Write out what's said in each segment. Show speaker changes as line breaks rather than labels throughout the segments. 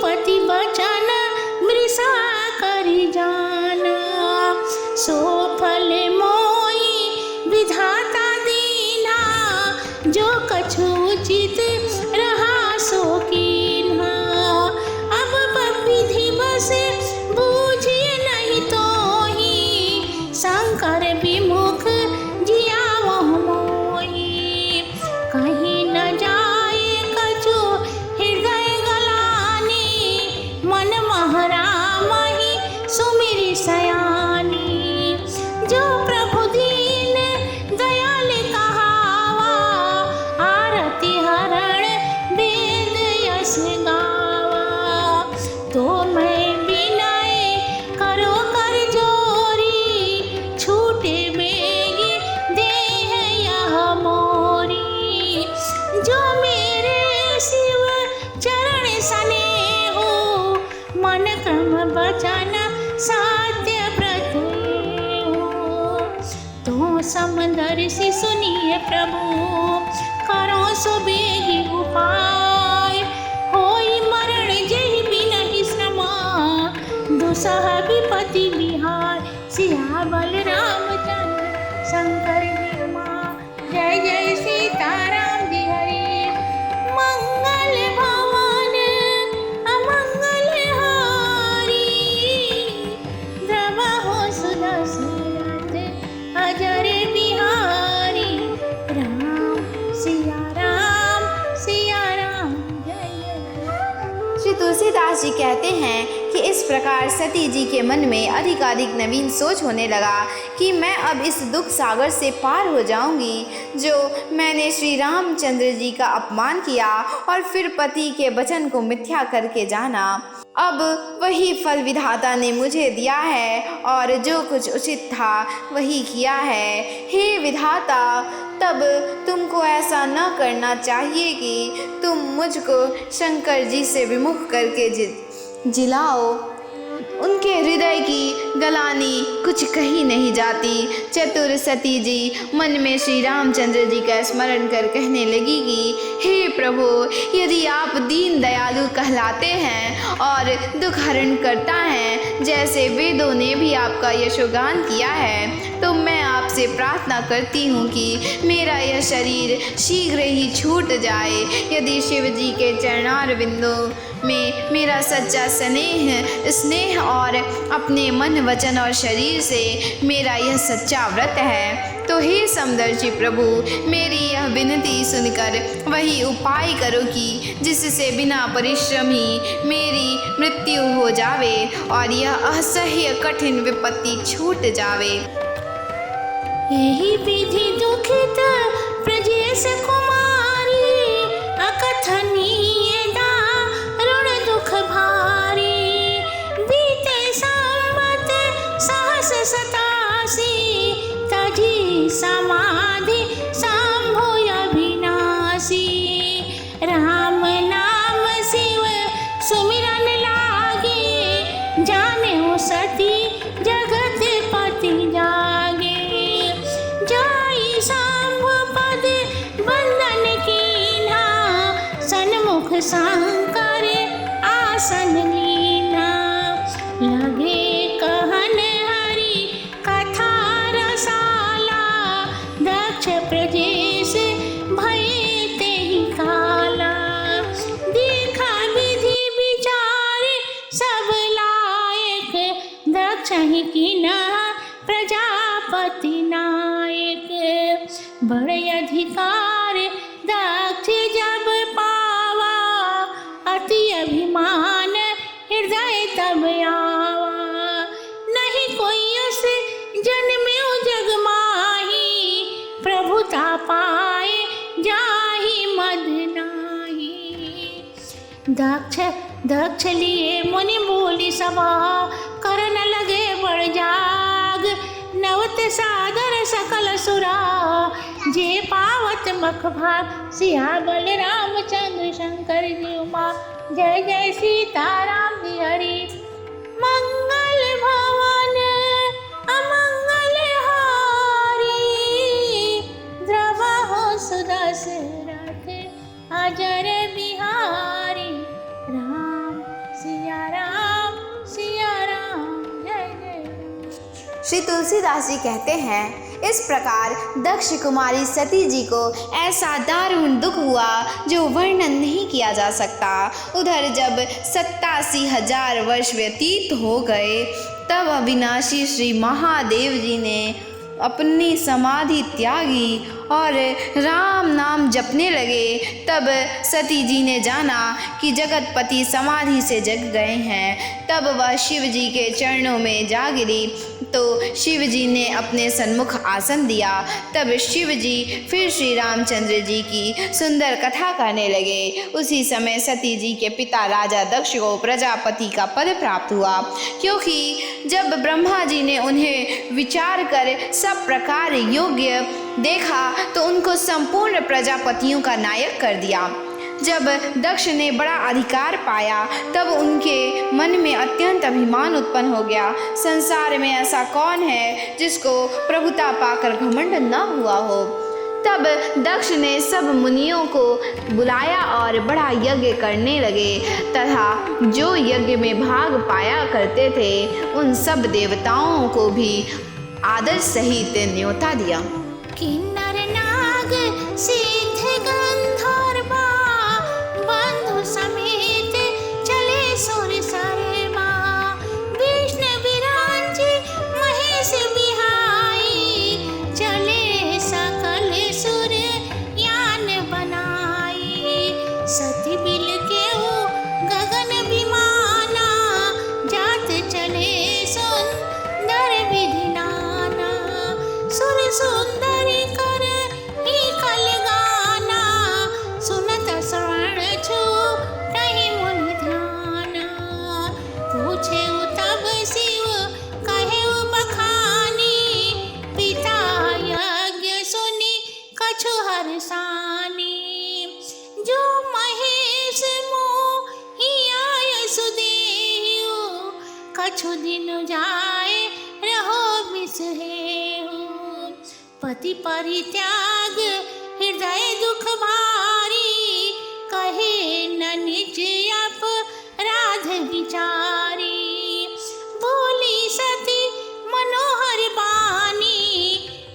पति वचन मृषा करि जाना। सो फल मोई विधाता दीना, जो कछु उचित रहा सो कीन्हा। अब विधि बस बूझिए नहीं तोहि, शंकर विमुख जियावह मोहि। कहीं न जाए कछु हृदय गलानी, मन महरामहि सुमिरि सयानी। जो प्रभु दीन दयाल कहावा, आरती हरण वेद यश गावा। तो मैं विनय करो कर जोरी, छूटे बेग देह यह मोरी। जो मेरे शिव चरण स्नेहो, मन क्रम वचन साध्य व्रत हो। तो समदर्शी सुनिए प्रभु, करो सो बेगी उपाय। होई मरण जेहि बिनहि श्रमा, दुसह विपति बिहार। सियावर रामचंद्र शंकर जी मां, जय जय सीताराम जी हरि। मंगल भवन अमंगल हारी, द्रवहु सुदशरथ अजर बिहारी। राम सिया राम जय जय।
श्री तुलसीदास जी कहते हैं कि इस प्रकार सती जी के मन में अधिकाधिक नवीन सोच होने लगा कि मैं अब इस दुख सागर से पार हो जाऊंगी। जो मैंने श्री रामचंद्र जी का अपमान किया और फिर पति के वचन को मिथ्या करके जाना, अब वही फल विधाता ने मुझे दिया है और जो कुछ उचित था वही किया है। हे विधाता, तब तुमको ऐसा न करना चाहिए कि तुम मुझको शंकर जी से विमुख करके जिलाओ। उनके हृदय की गलानी कुछ कही नहीं जाती। चतुर सती जी मन में श्री रामचंद्र जी का स्मरण कर कहने लगी कि हे प्रभु, यदि आप दीन दयालु कहलाते हैं और दुख हरण करता हैं, जैसे वेदों ने भी आपका यशोगान किया है, तो मैं आपसे प्रार्थना करती हूँ कि मेरा यह शरीर शीघ्र ही छूट जाए। यदि शिव जी के चरणार बिंदों में मेरा सच्चा स्नेह और अपने मन वचन और शरीर से मेरा यह सच्चा व्रत है, तो हे समदर्शी प्रभु, मेरी यह विनती सुनकर वही उपाय करो कि जिससे बिना परिश्रम ही मेरी मृत्यु हो जावे और यह असह्य कठिन विपत्ति छूट जावे।
यही विधि दुखित प्रजेश कुमारी, अकथनीय दारुण दुख भारी। बीते संवत सहस 87, तजी समाधि संभुय विनाशी। राम नाम शिव सुमिरन लागे, जाने हो सती जगत पति जागे। जाई शंभु पद बंदन कीन्हा, सन्मुख शंकर आसन लीना। लगे कहन हरि कथा रसाला, दक्ष प्रजेश भये तेहि काला। देखा विधि विचार सब लायक, दक्ष ही कीन्हा प्रजापति नायक। बड़े अधिकार दक्ष जब पावा, अति अभिमान हृदय तब आवा। नहीं कोई यश जन्म्यो जग माही, प्रभुता पाए जाहि मद नाही। दक्ष लिए मुनि बोली सभा, करन लगे बड़ जाग। नवत सादर सकल सुरा, जे पावत मख भाग। सियावर रामचंद्र शंकर जी मां, जय जय सीताराम जी हरि। मंगल भवन अमंगल हारी, द्रवहु सुदशरथ अजर बिहारी। राम
श्री तुलसीदास जी कहते हैं, इस प्रकार दक्ष कुमारी सती जी को ऐसा दारुण दुख हुआ जो वर्णन नहीं किया जा सकता। उधर जब 87,000 वर्ष व्यतीत हो गए तब अविनाशी श्री महादेव जी ने अपनी समाधि त्यागी और राम नाम जपने लगे। तब सती जी ने जाना कि जगतपति समाधि से जग गए हैं। तब वह शिव जी के चरणों में जा गिरी तो शिव जी ने अपने सन्मुख आसन दिया। तब शिव जी फिर श्री रामचंद्र जी की सुंदर कथा करने लगे। उसी समय सती जी के पिता राजा दक्ष को प्रजापति का पद प्राप्त हुआ, क्योंकि जब ब्रह्मा जी ने उन्हें विचार कर सब प्रकार योग्य देखा तो उनको संपूर्ण प्रजापतियों का नायक कर दिया। जब दक्ष ने बड़ा अधिकार पाया तब उनके मन में अत्यंत अभिमान उत्पन्न हो गया। संसार में ऐसा कौन है जिसको प्रभुता पाकर घमंड न हुआ हो। तब दक्ष ने सब मुनियों को बुलाया और बड़ा यज्ञ करने लगे तथा जो यज्ञ में भाग पाया करते थे उन सब देवताओं को भी आदर सहित न्योता दिया।
किन्नर नाग सिद्ध गंधर्वा बंधु समेत चले सुर सर्वा विष्णु विरांची महेश बिहाई चले सकल सुर यान बनाई सती बिल के गगन विमाना जात चले सुंदर विधि नाना सुर सुंदरी कर ही कल गाना सुनत श्रवण छु नहीं मुनि ध्याना पूछे तब शिव कहे बखानी पिता यज्ञ सुनी कछु हरसानी जो महेश मोहि आय सुदेहु कछु दिन जाए रहो बिसहेहु पति परित्याग हृदय दुख भारी कहे न निज अपराध विचारी बोली सती मनोहर बानी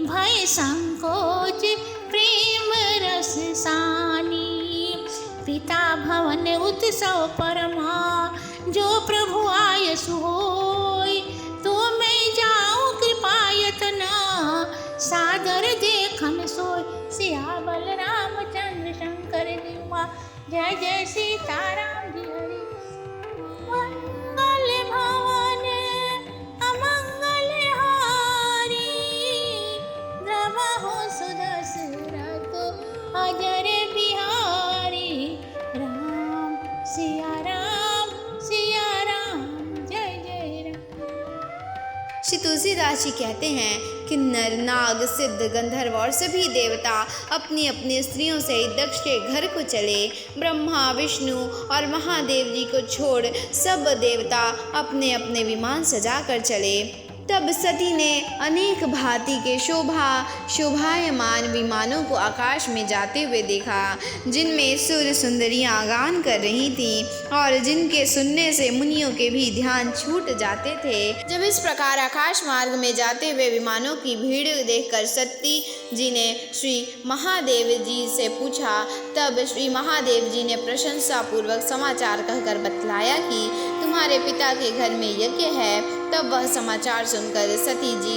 भय संकोच प्रेम रस सानी पिता भवन उत्सव परमा जो प्रभु आय सुहोय तो मैं जाऊं कृपायतना सादर देखन सोय सियावल रामचंद्र शंकर दिवा जय जय सीताराम जी हरि मंगल भवन अमंगल हारी द्रवहु सुदशरथ अजर बिहारी राम सिया राम जय जय राम।
श्री तुलसीदास जी कहते हैं कि नर नाग सिद्ध गंधर्व और सभी देवता अपनी अपनी स्त्रियों से दक्ष के घर को चले। ब्रह्मा विष्णु और महादेव जी को छोड़ सब देवता अपने अपने विमान सजा कर चले। तब सती ने अनेक भांति के शोभायमान विमानों को आकाश में जाते हुए देखा, जिनमें सुर सुंदरियां गान कर रही थीं और जिनके सुनने से मुनियों के भी ध्यान छूट जाते थे। जब इस प्रकार आकाश मार्ग में जाते हुए विमानों की भीड़ देखकर सती जी ने श्री महादेव जी से पूछा। तब श्री महादेव जी ने प्रशंसा पूर्वक समाचार कहकर बतलाया कि तुम्हारे पिता के घर में यज्ञ है। तब वह समाचार सुनकर सती जी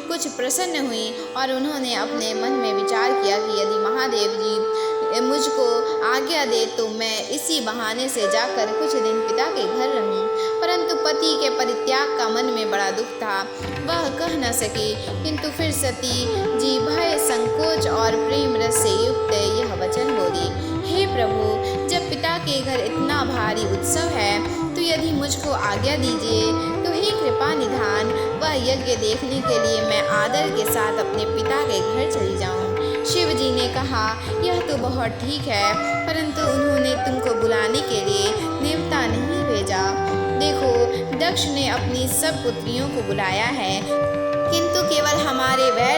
कुछ प्रसन्न हुई और उन्होंने अपने मन में विचार किया कि यदि महादेव जी मुझको आज्ञा दे तो मैं इसी बहाने से जाकर कुछ दिन पिता के घर रहूं। परंतु पति के परित्याग का मन में बड़ा दुख था, वह कह न सकी। किंतु फिर सती जी भय संकोच और प्रेम रस से युक्त यह वचन बोली, हे प्रभु, जब पिता के घर इतना भारी उत्सव है तो यदि मुझको आज्ञा दीजिए तो हे कृपा निधान, वह यज्ञ देखने के लिए मैं आदर के साथ अपने पिता के घर चली जाऊं। शिव जी ने कहा, यह तो बहुत ठीक है, परंतु उन्होंने तुमको बुलाने के लिए नेवता नहीं भेजा। देखो, दक्ष ने अपनी सब पुत्रियों को बुलाया है, किंतु केवल हमारे वह